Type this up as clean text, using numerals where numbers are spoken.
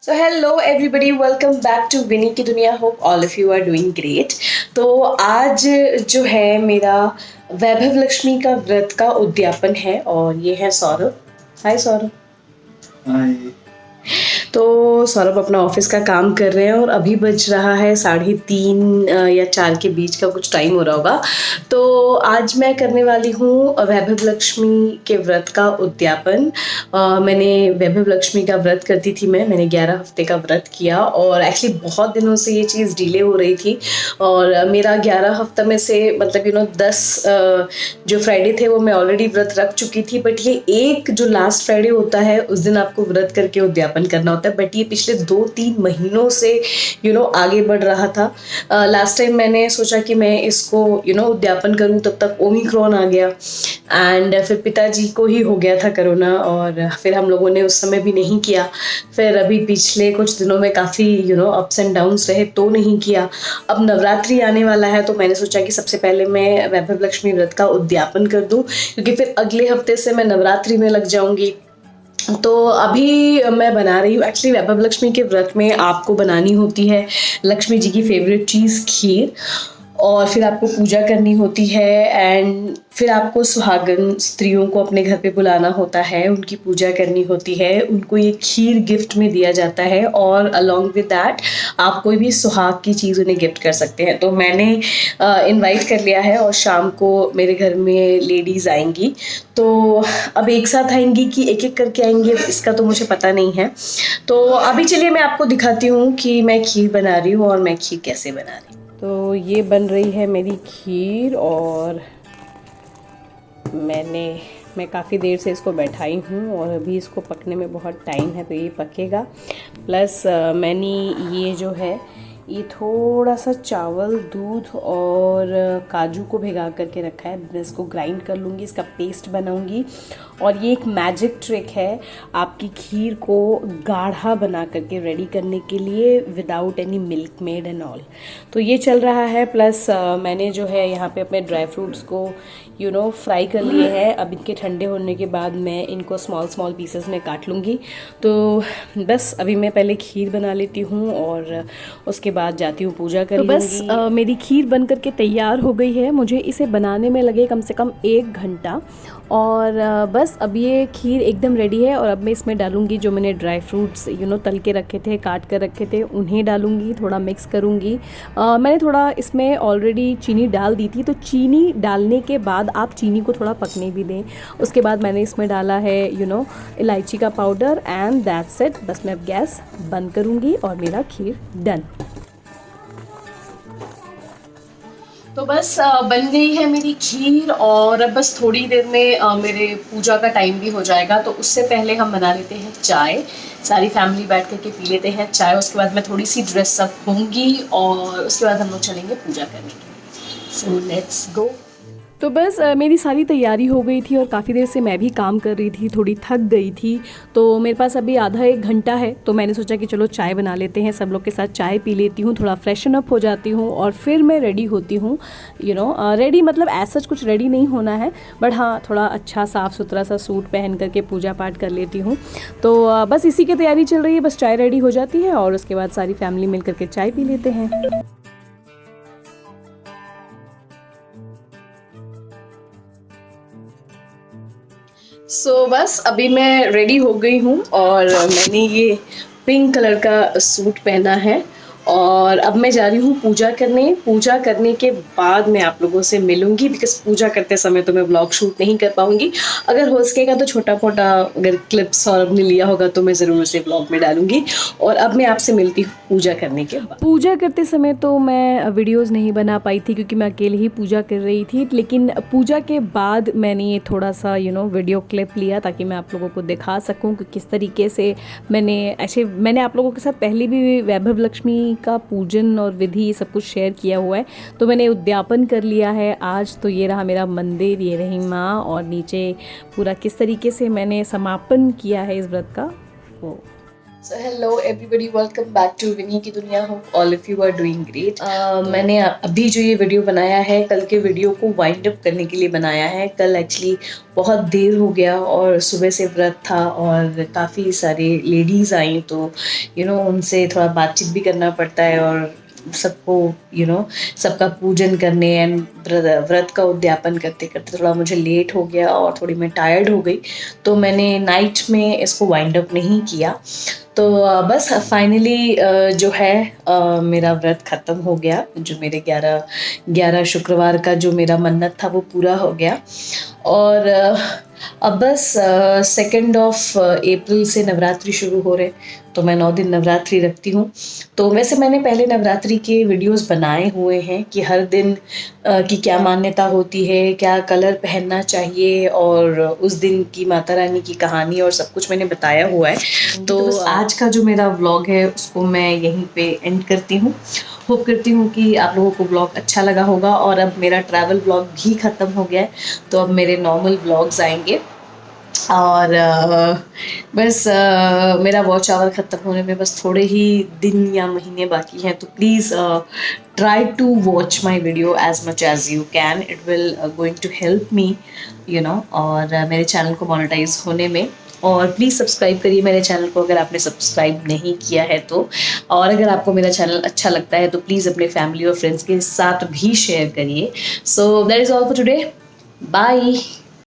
So hello everybody, welcome back to Vini की दुनिया। Hope all of you are doing great. तो आज जो है मेरा वैभव लक्ष्मी का व्रत का उद्यापन है और ये है सौरभ। हाय सौरभ। हाय। तो सौरभ अपना ऑफिस का काम कर रहे हैं और अभी बज रहा है 3:30 या 4 के बीच का कुछ टाइम हो रहा होगा। तो आज मैं करने वाली हूँ वैभव लक्ष्मी के व्रत का उद्यापन। मैंने वैभव लक्ष्मी का व्रत करती थी। मैंने 11 हफ्ते का व्रत किया और एक्चुअली बहुत दिनों से ये चीज़ डिले हो रही थी। और मेरा 11 हफ्ता में से मतलब 10 जो फ्राइडे थे वो मैं ऑलरेडी व्रत रख चुकी थी। बट ये एक जो लास्ट फ्राइडे होता है उस दिन आपको व्रत करके उद्यापन करना होता है। बट ये पिछले 2-3 महीनों से आगे बढ़ रहा था। लास्ट टाइम मैंने सोचा कि मैं इसको उद्यापन करूं, तब तक ओमिक्रॉन आ गया एंड फिर पिताजी को ही हो गया था कोरोना और फिर हम लोगों ने उस समय भी नहीं किया। फिर अभी पिछले कुछ दिनों में काफ़ी अप्स एंड डाउन्स रहे तो नहीं किया। अब नवरात्रि आने वाला है तो मैंने सोचा कि सबसे पहले मैं वैभव लक्ष्मी व्रत का उद्यापन कर दूं, क्योंकि फिर अगले हफ्ते से मैं नवरात्रि में लग जाऊंगी। तो अभी मैं बना रही हूँ। एक्चुअली वैभव लक्ष्मी के व्रत में आपको बनानी होती है लक्ष्मी जी की फेवरेट चीज़ खीर, और फिर आपको पूजा करनी होती है एंड फिर आपको सुहागन स्त्रियों को अपने घर पे बुलाना होता है, उनकी पूजा करनी होती है, उनको ये खीर गिफ्ट में दिया जाता है और अलोंग विद दैट आप कोई भी सुहाग की चीज़ उन्हें गिफ्ट कर सकते हैं। तो मैंने इनवाइट कर लिया है और शाम को मेरे घर में लेडीज़ आएंगी। तो अब एक साथ आएंगी कि एक एक करके आएंगी इसका तो मुझे पता नहीं है। तो अभी चलिए मैं आपको दिखाती हूँ कि मैं खीर बना रही हूँ और मैं खीर कैसे बना रही हूँ। तो ये बन रही है मेरी खीर और मैं काफ़ी देर से इसको बैठाई हूँ और अभी इसको पकने में बहुत टाइम है तो ये पकेगा। प्लस मैंने ये जो है ये थोड़ा सा चावल, दूध और काजू को भिगा करके रखा है। मैं इसको ग्राइंड कर लूँगी, इसका पेस्ट बनाऊँगी। और ये एक मैजिक ट्रिक है आपकी खीर को गाढ़ा बना करके रेडी करने के लिए without any milk made and all. तो ये चल रहा है। प्लस मैंने जो है यहाँ पे अपने ड्राई फ्रूट्स को फ्राई कर लिए हैं। अब इनके ठंडे होने के बाद मैं इनको स्मॉल पीसेस में काट लूँगी। तो बस अभी मैं पहले खीर बना लेती हूँ और उसके बाद जाती हूँ पूजा कर लूँगी। तो बस मेरी खीर बन करके तैयार हो गई है। मुझे इसे बनाने में लगे कम से कम 1 घंटा। और बस अब ये खीर एकदम रेडी है और अब मैं इसमें डालूँगी जो मैंने ड्राई फ्रूट्स तल के रखे थे, काट कर रखे थे, उन्हें डालूँगी, थोड़ा मिक्स करूँगी। मैंने थोड़ा इसमें ऑलरेडी चीनी डाल दी थी, तो चीनी डालने के बाद आप चीनी को थोड़ा पकने भी दें। उसके बाद मैंने इसमें डाला है इलायची का पाउडर एंड दैट्स इट। बस मैं अब गैस बंद करूँगी और मेरा खीर डन। तो बस बन गई है मेरी खीर और अब बस थोड़ी देर में मेरे पूजा का टाइम भी हो जाएगा। तो उससे पहले हम बना लेते हैं चाय। सारी फैमिली बैठ करके पी लेते हैं चाय। उसके बाद मैं थोड़ी सी ड्रेस अप होंगी और उसके बाद हम लोग चलेंगे पूजा करने के लिए। So let's go. तो बस मेरी सारी तैयारी हो गई थी और काफ़ी देर से मैं भी काम कर रही थी, थोड़ी थक गई थी। तो मेरे पास अभी आधा 1 घंटा है तो मैंने सोचा कि चलो चाय बना लेते हैं, सब लोग के साथ चाय पी लेती हूँ, थोड़ा फ्रेशन अप हो जाती हूँ और फिर मैं रेडी होती हूँ। रेडी मतलब ऐसा कुछ रेडी नहीं होना है, बट हाँ थोड़ा अच्छा साफ़ सुथरा सा सूट पहन करके पूजा पाठ कर लेती हूँ। तो बस इसी की तैयारी चल रही है। बस चाय रेडी हो जाती है और उसके बाद सारी फैमिली मिल करके चाय पी लेते हैं। बस अभी मैं रेडी हो गई हूँ और मैंने ये पिंक कलर का सूट पहना है और अब मैं जा रही हूँ पूजा करने। पूजा करने के बाद मैं आप लोगों से मिलूंगी, बिकॉज पूजा करते समय तो मैं व्लॉग शूट नहीं कर पाऊंगी। अगर हो सकेगा तो छोटा मोटा अगर क्लिप्स और ने लिया होगा तो मैं ज़रूर से व्लॉग में डालूंगी। और अब मैं आपसे मिलती हूँ पूजा करने के बाद। पूजा करते समय तो मैं वीडियोज़ नहीं बना पाई थी क्योंकि मैं अकेले ही पूजा कर रही थी, लेकिन पूजा के बाद मैंने ये थोड़ा सा वीडियो क्लिप लिया ताकि मैं आप लोगों को दिखा सकूँ कि किस तरीके से मैंने आप लोगों के साथ पहले भी वैभव लक्ष्मी का पूजन और विधि सब कुछ शेयर किया हुआ है। तो मैंने उद्यापन कर लिया है आज। तो ये रहा मेरा मंदिर, ये रही माँ और नीचे पूरा किस तरीके से मैंने समापन किया है इस व्रत का वो। So hello everybody, welcome back to विनी की दुनिया. Hope all of you are doing great. मैंने अभी जो ये वीडियो बनाया है, कल के वीडियो को वाइंड अप करने के लिए बनाया है. कल एक्चुअली बहुत देर हो गया और सुबह से व्रत था और काफ़ी सारे लेडीज़ आई, तो उनसे थोड़ा बातचीत भी करना पड़ता है और सबको सबका पूजन करने एंड व्रत का उद्यापन करते करते थोड़ा मुझे लेट हो गया और थोड़ी मैं टायर्ड हो गई, तो मैंने नाइट में इसको वाइंड अप नहीं किया. तो बस फाइनली जो है मेरा व्रत ख़त्म हो गया. जो मेरे 11 शुक्रवार का जो मेरा मन्नत था वो पूरा हो गया. और अब बस 2 अप्रैल से नवरात्रि शुरू हो रहे, तो मैं 9 दिन नवरात्रि रखती हूँ. तो वैसे मैंने पहले नवरात्रि के वीडियोस बनाए हुए हैं कि हर दिन की क्या मान्यता होती है, क्या कलर पहनना चाहिए और उस दिन की माता रानी की कहानी और सब कुछ मैंने बताया हुआ है. तो बस आज का जो मेरा व्लॉग है उसको मैं यहीं पे एंड करती हूँ. होप करती हूँ कि आप लोगों को व्लॉग अच्छा लगा होगा. और अब मेरा ट्रैवल व्लॉग भी ख़त्म हो गया है, तो अब मेरे नॉर्मल व्लॉग्स आएंगे. और बस मेरा वॉच आवर ख़त्म होने में बस थोड़े ही दिन या महीने बाकी हैं, तो please try to watch my video as much as you can. It will going to help me और मेरे चैनल को मोनेटाइज होने में. और प्लीज़ सब्सक्राइब करिए मेरे चैनल को अगर आपने सब्सक्राइब नहीं किया है तो. और अगर आपको मेरा चैनल अच्छा लगता है तो प्लीज़ अपने फैमिली और फ्रेंड्स के साथ भी शेयर करिए. So that is all for today. Bye.